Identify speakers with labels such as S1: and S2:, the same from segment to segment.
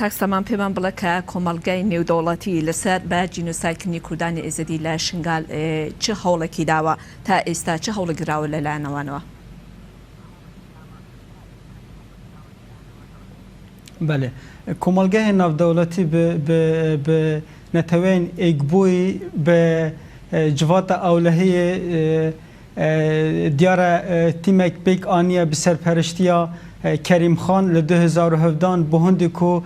S1: تاکسەمان پێمان بڵێ کە کۆمەڵگەی نێودەوڵەتی لەسەر بە جینۆسایدکردنی کوردانی ئێزەدی لە شنگال چه هەوڵێکی داوە تا ئێستا چه هەوڵێک گراوە لەلایەنەوانەوە؟
S2: بله کۆمەڵگەی ناودەوڵەتی بە نەتەوەین ئێکبووی بە civata ئەولەهەیە دیارە تیمێک پێک ئانیە بە سەرپەرشتیە کەریم خان لە 2017 بۆ هەندێک و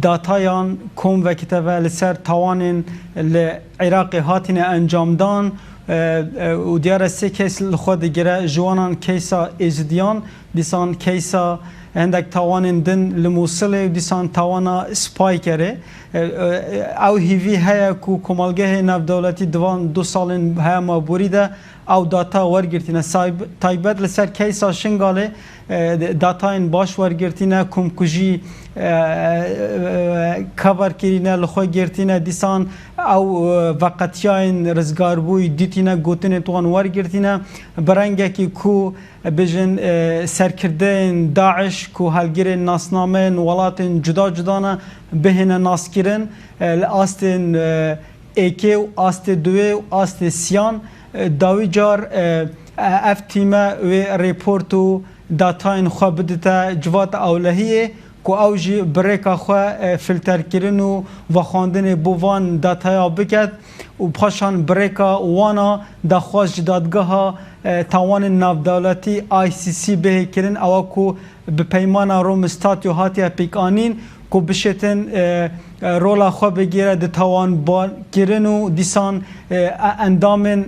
S2: داتایان کۆم vekiteve li ser tawanên li Iraqê hatine encamdan û diyare sê kes li xwe digire ji wanan keysa êzidiyan dîsan keysa hendek tawanên din li Mosilê dîsan tawana Spaykerê ew hîvî heye ku komelgehê navdewletî divan 2 salên heya maborî de ew data wergirtîne taybet li ser keysa Şingalê datayên baş wergirtîne kum ku jî kaverkirîne li xwe girtîne dîsan ew veqetiyayên rizgarbûyî dîtîne gotinê wan wergirtîne bi rengekî ku bijin serkirdeyên Daeş ku helgirên nasnameyên welatên cuda cuda ne bihêne naskirin li astên AK û astê duwê û astê siyan dawî car ev tîme wê rêport û datayên xwe bidite civata ewlehiyê ku ew jî birêka xwe filterkirin û vexwandinê bo van dataya biket û paşan birêka wana daxwaz ji dadgeha tawanên navdewletî ICC bihêkirin ew ku bi peymana Rome-Statyo hatiye pêkanîn ku bişêtin rola xwe bigire di tawankirin û dîsan endamên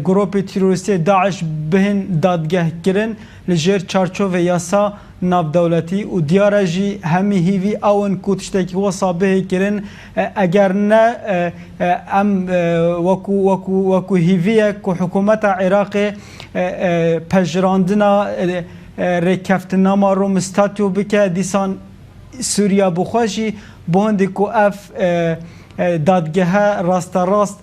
S2: gropê terorîstê Daeş bihin dadgehkirin li jêr çarçovê yasa navdewletî û diyare jî hemî hîvî ew in ku tiştekî wesa bihêkirin eger ne em wekû hîviyek ku hikûmeta Iraqê pejirandina rêkeftinama Rome-Statyo bike dîsan Sûriya bixwe jî bo hindê ku ev dadgehe rasterast